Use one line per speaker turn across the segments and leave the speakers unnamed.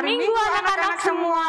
hari Minggu anak-anak semua.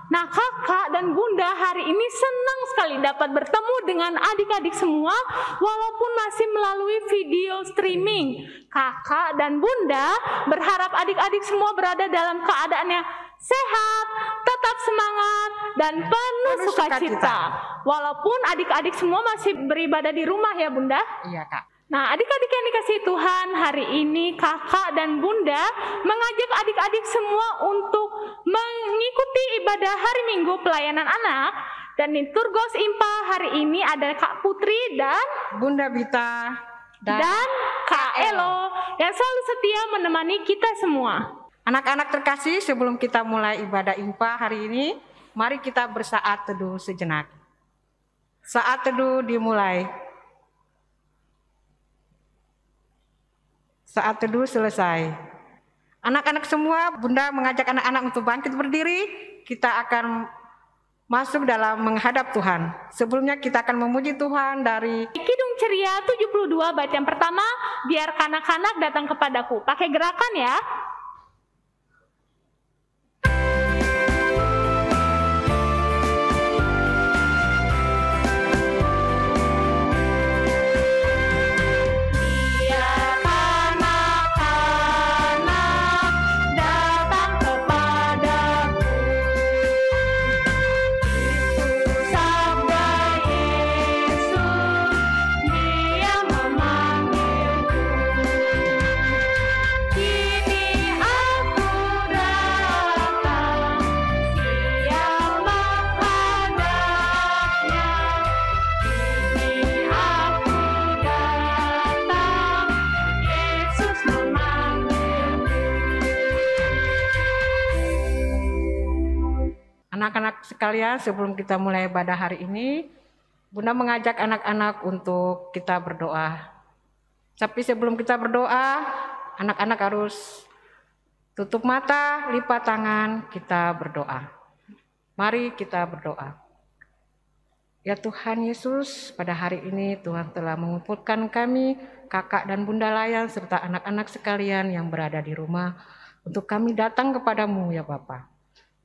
Nah, kakak dan bunda hari ini senang sekali dapat bertemu dengan adik-adik semua walaupun masih melalui video streaming. Kakak dan bunda berharap adik-adik semua berada dalam keadaan yang sehat, tetap semangat, dan penuh sukacita. Walaupun adik-adik semua masih beribadah di rumah ya bunda?
Iya kak.
Nah, adik-adik yang dikasihi Tuhan, hari ini kakak dan bunda mengajak adik-adik semua untuk mengikuti ibadah hari Minggu pelayanan anak. Dan liturgos IMPA hari ini ada Kak Putri dan
Bunda Bita
dan Kak Elo yang selalu setia menemani kita semua.
Anak-anak terkasih, sebelum kita mulai ibadah IMPA hari ini, mari kita bersaat teduh sejenak. Saat teduh dimulai. Saat teduh selesai. Anak-anak semua, bunda mengajak anak-anak untuk bangkit berdiri. Kita akan masuk dalam menghadap Tuhan. Sebelumnya kita akan memuji Tuhan dari
Kidung Ceria 72 bait yang pertama, biar kanak-kanak datang kepadaku. Pakai gerakan ya.
anak-anak sekalian, sebelum kita mulai ibadah hari ini, Bunda mengajak anak-anak untuk kita berdoa. Tapi sebelum kita berdoa, anak-anak harus tutup mata, lipat tangan, kita berdoa. Mari kita berdoa. Ya Tuhan Yesus, pada hari ini Tuhan telah mengumpulkan kami, kakak dan bunda layan, serta anak-anak sekalian yang berada di rumah, untuk kami datang kepadamu ya Bapa.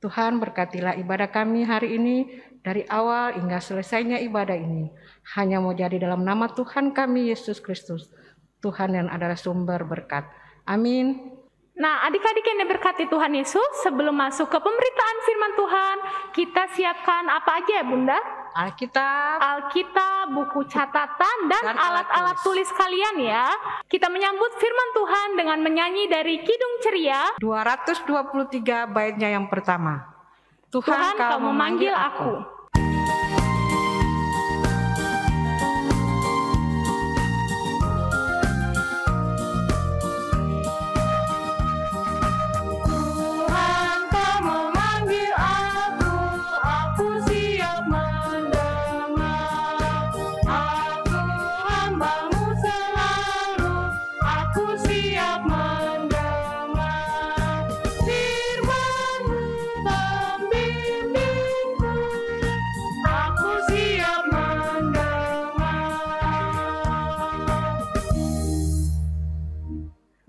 Tuhan berkatilah ibadah kami hari ini, dari awal hingga selesainya ibadah ini. Hanya mau jadi dalam nama Tuhan kami Yesus Kristus, Tuhan yang adalah sumber berkat. Amin.
Nah, adik-adik yang diberkati Tuhan Yesus, sebelum masuk ke pemberitaan firman Tuhan, kita siapkan apa aja ya Bunda? Alkitab, buku catatan, dan alat-alat tulis kalian ya. Kita menyambut firman Tuhan dengan menyanyi dari Kidung Ceria
223 baitnya yang pertama.
Tuhan kau memanggil aku.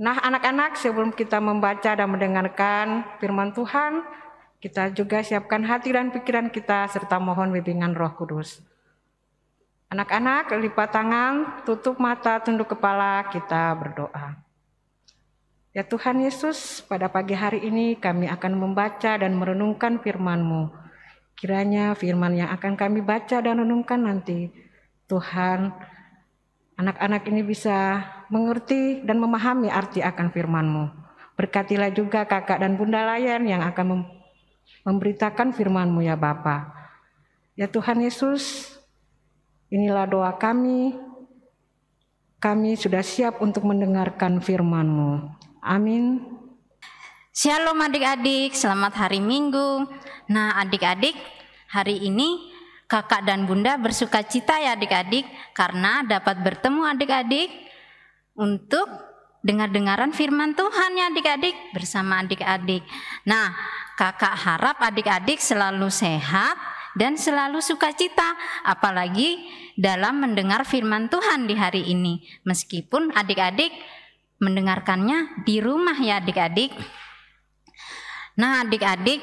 Nah anak-anak, sebelum kita membaca dan mendengarkan firman Tuhan, kita juga siapkan hati dan pikiran kita serta mohon bimbingan Roh Kudus. Anak-anak, lipat tangan, tutup mata, tunduk kepala, kita berdoa. Ya Tuhan Yesus, pada pagi hari ini kami akan membaca dan merenungkan firman-Mu. Kiranya firman yang akan kami baca dan renungkan nanti, Tuhan, anak-anak ini bisa mengerti dan memahami arti akan firman-Mu. Berkatilah juga kakak dan bunda layan yang akan memberitakan firman-Mu ya Bapa. Ya Tuhan Yesus, inilah doa kami. Kami sudah siap untuk mendengarkan firman-Mu. Amin.
Shalom adik-adik, selamat hari Minggu. Nah adik-adik, hari ini kakak dan bunda bersuka cita ya adik-adik, karena dapat bertemu adik-adik untuk dengar-dengaran firman Tuhan ya adik-adik bersama adik-adik. Nah kakak harap adik-adik selalu sehat dan selalu sukacita, apalagi dalam mendengar firman Tuhan di hari ini. Meskipun adik-adik mendengarkannya di rumah ya adik-adik. Nah, adik-adik,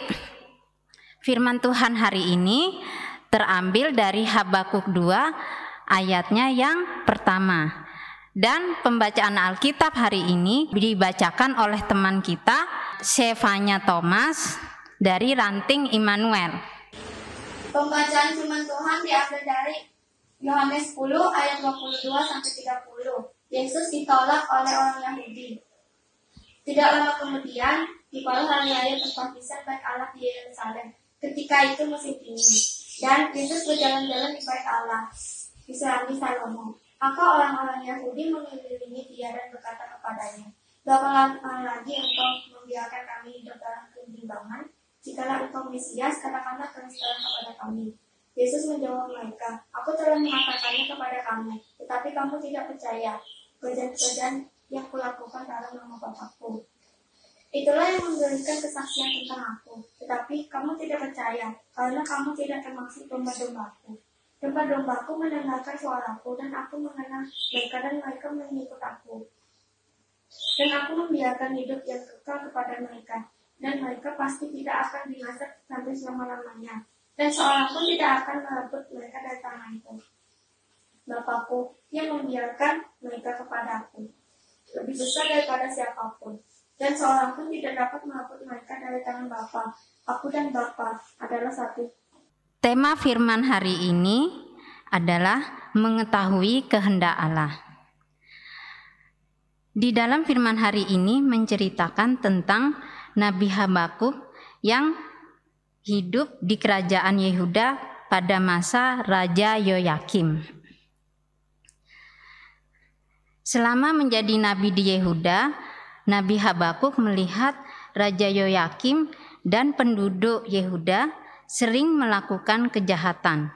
firman Tuhan hari ini terambil dari Habakuk 2 ayatnya yang pertama. Dan pembacaan Alkitab hari ini dibacakan oleh teman kita, Sevanya Thomas dari Ranting Immanuel.
Pembacaan firman Tuhan diambil dari Yohanes 10 ayat 22 sampai 30. Yesus ditolak oleh orang Yahudi. Tidak lama kemudian, tibalah hari raya Pentakosta Bait Allah di Yerusalem. Ketika itu musim dingin, dan Yesus berjalan-jalan di Bait Allah di Serambi Salomo. Maka orang-orang Yahudi mengelilingi dia dan berkata kepadanya, "Berapa lama lagi engkau membiarkan kami hidup dalam kebimbangan? Jikalau engkau Mesias, katakanlah terus terang kepada kami." Yesus menjawab mereka, "Aku telah mengatakannya kepada kamu, tetapi kamu tidak percaya. Pekerjaan yang kulakukan dalam nama Bapakku, itulah yang memberikan kesaksian tentang aku. Tetapi kamu tidak percaya, karena kamu tidak termasuk domba-dombaku. Domba-dombaku mendengarkan suaraku, dan aku mengenal mereka, dan mereka mengikut aku. Dan aku membiarkan hidup yang kekal kepada mereka, dan mereka pasti tidak akan binasa sampai selama-lamanya. Dan seorang pun tidak akan merebut mereka dari tanganku. Bapakku yang membiarkan mereka kepada aku lebih besar daripada siapapun. Dan seorang pun tidak dapat merebut mereka dari tangan Bapa. Aku dan Bapa adalah satu."
Tema firman hari ini adalah mengetahui kehendak Allah. Di dalam firman hari ini menceritakan tentang Nabi Habakuk yang hidup di kerajaan Yehuda pada masa Raja Yoyakim. Selama menjadi nabi di Yehuda, Nabi Habakuk melihat Raja Yoyakim dan penduduk Yehuda sering melakukan kejahatan,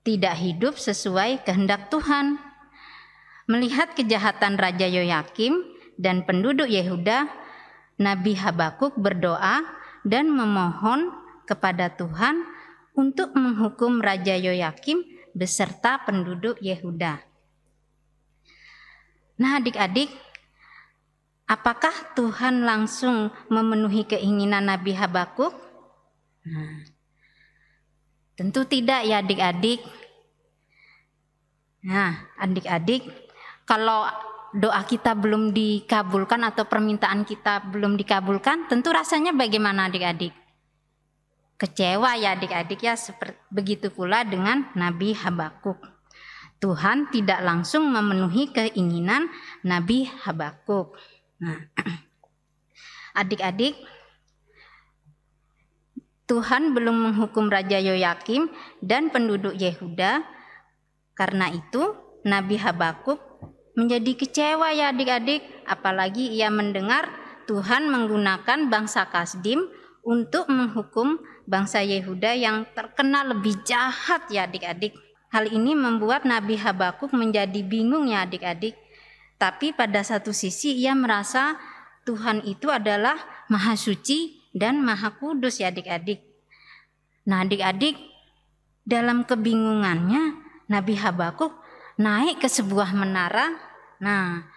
tidak hidup sesuai kehendak Tuhan. Melihat kejahatan Raja Yoyakim dan penduduk Yehuda, Nabi Habakuk berdoa dan memohon kepada Tuhan untuk menghukum Raja Yoyakim beserta penduduk Yehuda. Nah, adik-adik, apakah Tuhan langsung memenuhi keinginan Nabi Habakuk? Nah, tentu tidak ya adik-adik. Nah, adik-adik, kalau doa kita belum dikabulkan atau permintaan kita belum dikabulkan, tentu rasanya bagaimana adik-adik? Kecewa ya adik-adik ya, begitu pula dengan Nabi Habakuk. Tuhan tidak langsung memenuhi keinginan Nabi Habakuk. Nah, adik-adik, Tuhan belum menghukum Raja Yoyakim dan penduduk Yehuda. Karena itu Nabi Habakuk menjadi kecewa ya adik-adik. Apalagi ia mendengar Tuhan menggunakan bangsa Kasdim untuk menghukum bangsa Yehuda yang terkenal lebih jahat ya adik-adik. Hal ini membuat Nabi Habakuk menjadi bingung ya adik-adik. Tapi pada satu sisi ia merasa Tuhan itu adalah Maha Suci dan Maha Kudus ya adik-adik. Nah adik-adik, dalam kebingungannya Nabi Habakuk naik ke sebuah menara. Nah,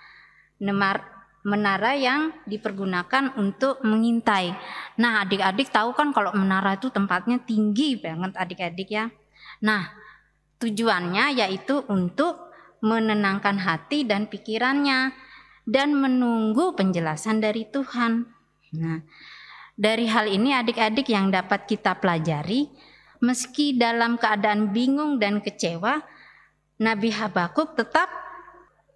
menara yang dipergunakan untuk mengintai. Nah adik-adik tahu kan kalau menara itu tempatnya tinggi banget adik-adik ya. Nah tujuannya yaitu untuk menenangkan hati dan pikirannya dan menunggu penjelasan dari Tuhan. Nah, dari hal ini adik-adik yang dapat kita pelajari, meski dalam keadaan bingung dan kecewa, Nabi Habakuk tetap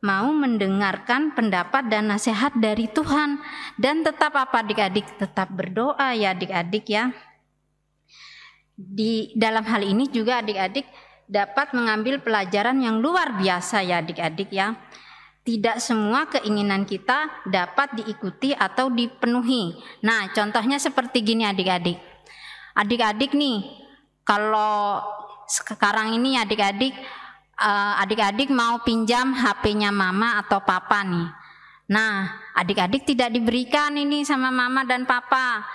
mau mendengarkan pendapat dan nasihat dari Tuhan. Dan tetap apa adik-adik? Tetap berdoa ya adik-adik ya. Di dalam hal ini juga adik-adik dapat mengambil pelajaran yang luar biasa ya adik-adik ya. Tidak semua keinginan kita dapat diikuti atau dipenuhi. Nah, contohnya seperti gini adik-adik. Adik-adik nih, kalau sekarang ini adik-adik mau pinjam HP-nya mama atau papa nih. Nah, adik-adik tidak diberikan ini sama mama dan papa.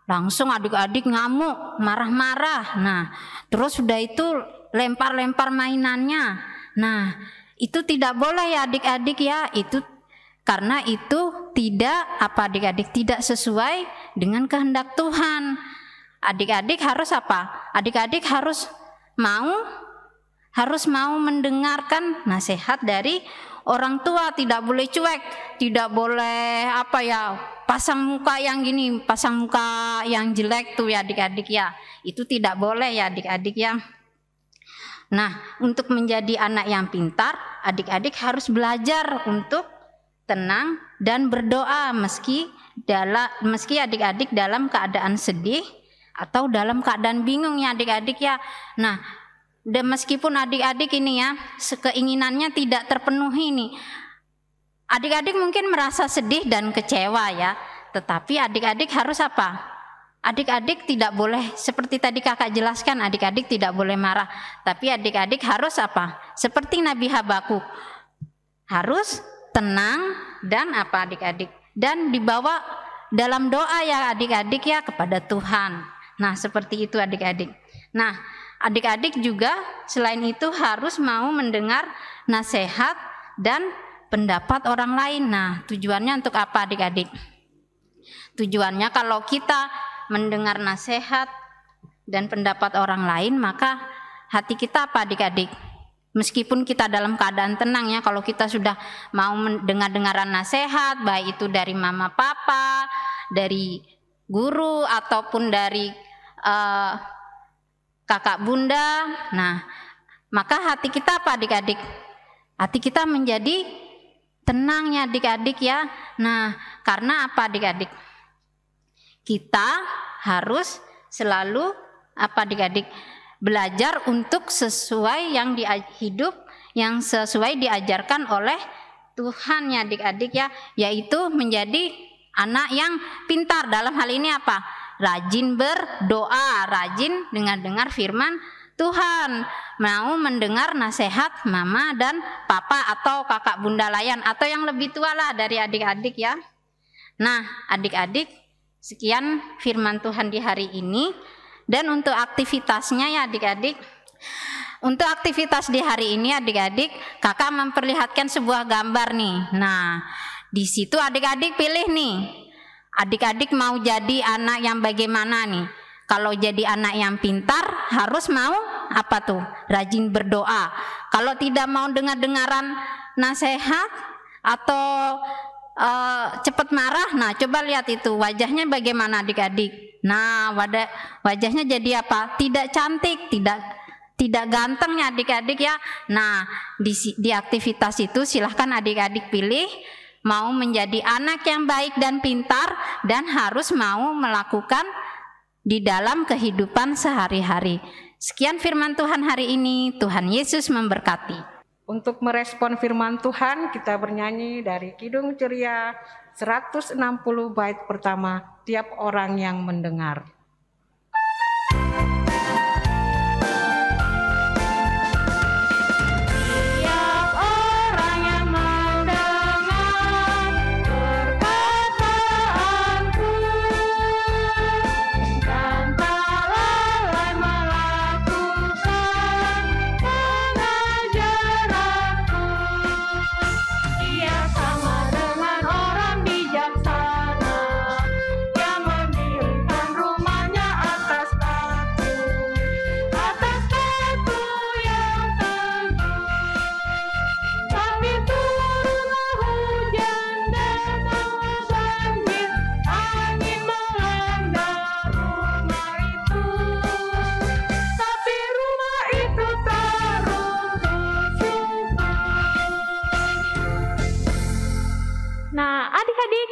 Langsung adik-adik ngamuk, marah-marah. Nah, terus sudah itu lempar-lempar mainannya. Nah, itu tidak boleh ya adik-adik ya. Itu karena itu tidak apa adik-adik, tidak sesuai dengan kehendak Tuhan. Adik-adik harus apa? Adik-adik harus mau mendengarkan nasihat dari orang tua, tidak boleh cuek, tidak boleh pasang muka yang gini, pasang muka yang jelek tuh ya adik-adik ya. Itu tidak boleh ya adik-adik ya. Nah, untuk menjadi anak yang pintar, adik-adik harus belajar untuk tenang dan berdoa meski adik-adik dalam keadaan sedih atau dalam keadaan bingung ya adik-adik ya. Nah, dan meskipun adik-adik ini ya keinginannya tidak terpenuhi nih, adik-adik mungkin merasa sedih dan kecewa ya, tetapi adik-adik harus apa? Adik-adik tidak boleh, seperti tadi kakak jelaskan, adik-adik tidak boleh marah, tapi adik-adik harus apa? Seperti Nabi Habakuk, harus tenang dan apa adik-adik? Dan dibawa dalam doa ya adik-adik ya kepada Tuhan. Nah, seperti itu adik-adik. Nah, adik-adik juga selain itu harus mau mendengar nasihat dan pendapat orang lain. Nah, tujuannya untuk apa adik-adik? Tujuannya kalau kita mendengar nasihat dan pendapat orang lain, maka hati kita apa adik-adik? Meskipun kita dalam keadaan tenang ya, kalau kita sudah mau mendengar-dengaran nasihat, baik itu dari mama papa, dari guru ataupun dari kakak bunda, nah maka hati kita apa adik-adik? Hati kita menjadi tenang ya adik-adik ya. Nah, karena apa adik-adik? Kita harus selalu apa adik-adik? Belajar untuk sesuai yang hidup yang sesuai diajarkan oleh Tuhan ya adik-adik ya, yaitu menjadi anak yang pintar. Dalam hal ini apa? Rajin berdoa, rajin dengar firman Tuhan, mau mendengar nasihat mama dan papa atau kakak bunda layan atau yang lebih tua lah dari adik-adik ya. Nah, adik-adik, sekian firman Tuhan di hari ini. Dan untuk aktivitasnya ya adik-adik, untuk aktivitas di hari ini adik-adik, kakak memperlihatkan sebuah gambar nih. Nah, di situ adik-adik pilih nih, adik-adik mau jadi anak yang bagaimana nih? Kalau jadi anak yang pintar harus mau apa tuh? Rajin berdoa. Kalau tidak mau dengar-dengaran nasihat atau cepat marah, nah coba lihat itu wajahnya bagaimana adik-adik. Nah, wajahnya jadi apa? Tidak cantik, tidak ganteng ya adik-adik ya. Nah, di aktivitas itu silahkan adik-adik pilih mau menjadi anak yang baik dan pintar dan harus mau melakukan di dalam kehidupan sehari-hari. Sekian firman Tuhan hari ini. Tuhan Yesus memberkati.
Untuk merespon firman Tuhan, kita bernyanyi dari Kidung Ceria 160 bait pertama, tiap orang yang mendengar.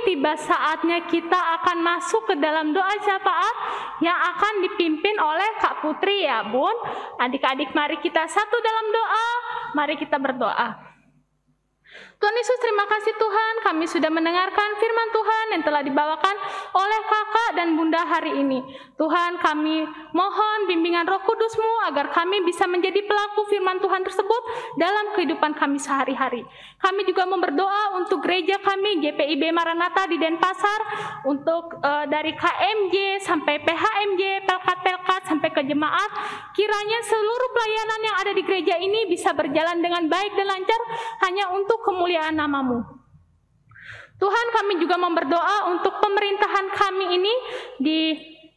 Tiba saatnya kita akan masuk ke dalam doa syafaat yang akan dipimpin oleh Kak Putri ya Bun. Adik-adik mari kita satu dalam doa, mari kita berdoa. Tuhan Yesus, terima kasih Tuhan, kami sudah mendengarkan firman Tuhan yang telah dibawakan oleh kakak dan bunda hari ini. Tuhan, kami mohon bimbingan Roh Kudus-Mu agar kami bisa menjadi pelaku firman Tuhan tersebut dalam kehidupan kami sehari-hari. Kami juga mau berdoa untuk gereja kami, GPIB Maranatha di Denpasar, untuk dari KMJ sampai PHMJ, Pelkat-Pelkat sampai ke jemaat, kiranya seluruh pelayanan yang ada di gereja ini bisa berjalan dengan baik dan lancar hanya untuk kemuliaan nama-Mu. Tuhan, kami juga mau berdoa untuk pemerintahan kami ini di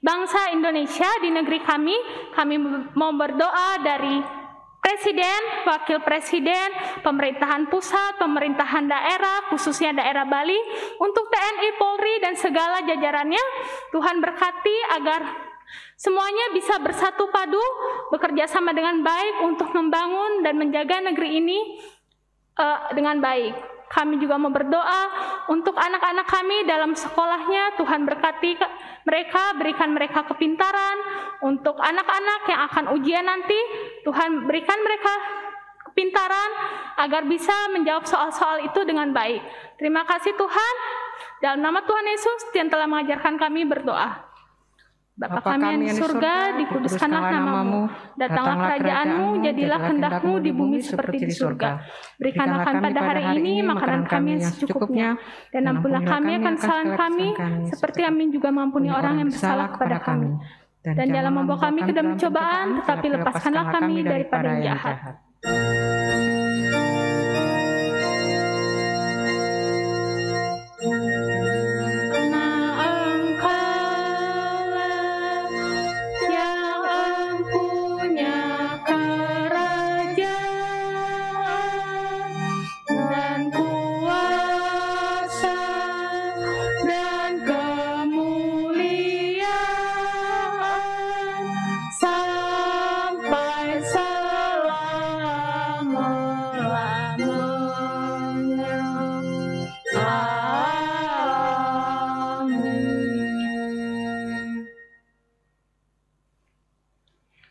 bangsa Indonesia, di negeri kami. Kami mau berdoa dari Presiden, Wakil Presiden, pemerintahan pusat, pemerintahan daerah, khususnya daerah Bali, untuk TNI, Polri, dan segala jajarannya. Tuhan berkati agar semuanya bisa bersatu padu, bekerja sama dengan baik untuk membangun dan menjaga negeri ini dengan baik. Kami juga mau berdoa untuk anak-anak kami dalam sekolahnya. Tuhan berkati mereka, berikan mereka kepintaran. Untuk anak-anak yang akan ujian nanti, Tuhan berikan mereka kepintaran agar bisa menjawab soal-soal itu dengan baik. Terima kasih Tuhan. Dalam nama Tuhan Yesus yang telah mengajarkan kami berdoa. Bapa kami yang di surga, dikuduskanlah namamu, datanglah kerajaanmu, jadilah kehendak-mu di bumi seperti di surga. Berikanlah kami pada hari ini makanan kami yang secukupnya, dan ampunilah kami akan kesalahan kami, seperti kami juga mengampuni orang yang bersalah kepada kami. Dan jangan membawa kami ke dalam pencobaan, tetapi lepaskanlah kami daripada yang jahat.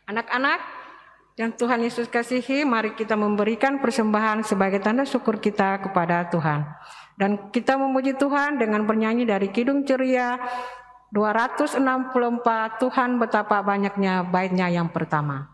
Anak-anak yang Tuhan Yesus kasihi, mari kita memberikan persembahan sebagai tanda syukur kita kepada Tuhan. Dan kita memuji Tuhan dengan bernyanyi dari Kidung Ceria 264, Tuhan betapa banyaknya baitnya yang pertama.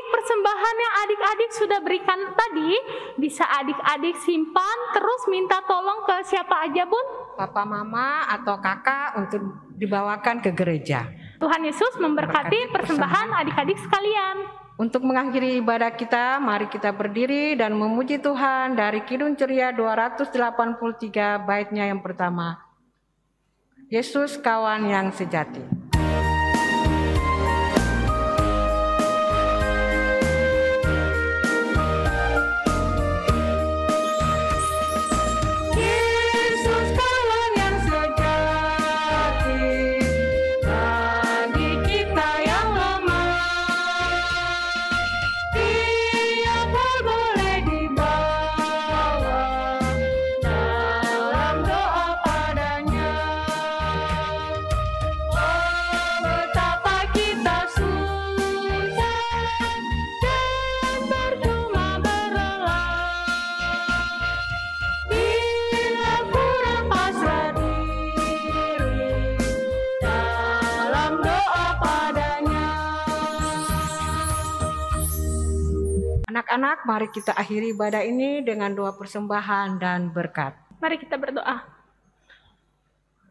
Persembahan yang adik-adik sudah berikan tadi, bisa adik-adik simpan terus minta tolong ke siapa aja, Bun?
Papa, mama, atau kakak untuk dibawakan ke gereja.
Tuhan Yesus memberkati persembahan adik-adik sekalian.
Untuk mengakhiri ibadah kita, mari kita berdiri dan memuji Tuhan dari Kidung Ceria 283 baitnya yang pertama. Yesus kawan yang sejati. Anak-anak, mari kita akhiri ibadah ini dengan doa persembahan dan berkat.
Mari kita berdoa.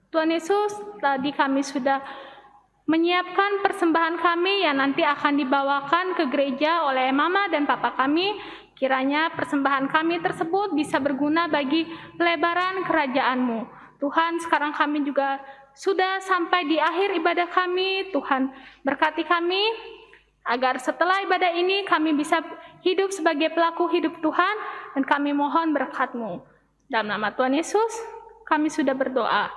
Tuhan Yesus, tadi kami sudah menyiapkan persembahan kami yang nanti akan dibawakan ke gereja oleh mama dan papa kami. Kiranya persembahan kami tersebut bisa berguna bagi pelebaran kerajaan-Mu. Tuhan, sekarang kami juga sudah sampai di akhir ibadah kami. Tuhan, berkati kami agar setelah ibadah ini kami bisa hidup sebagai pelaku hidup Tuhan, dan kami mohon berkat-Mu. Dalam nama Tuhan Yesus, kami sudah berdoa.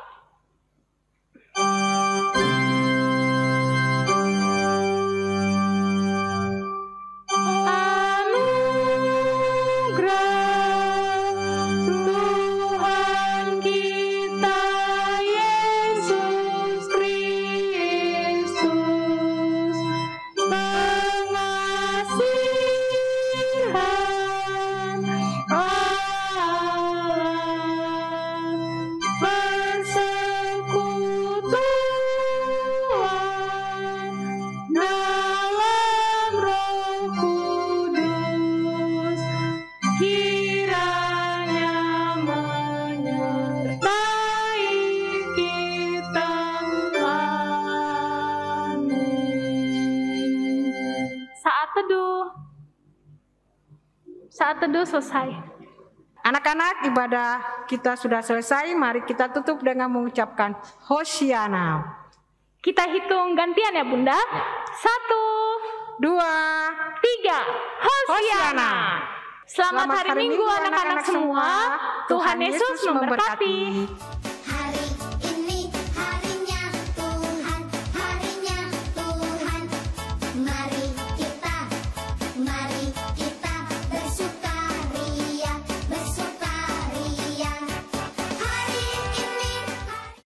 Anugerah teduh. Saat teduh selesai.
Anak-anak, ibadah kita sudah selesai. Mari kita tutup dengan mengucapkan Hosiana.
Kita hitung gantian ya Bunda. 1,
2,
3. Hosiana. Selamat hari Minggu anak-anak semua. Tuhan Yesus memberkati.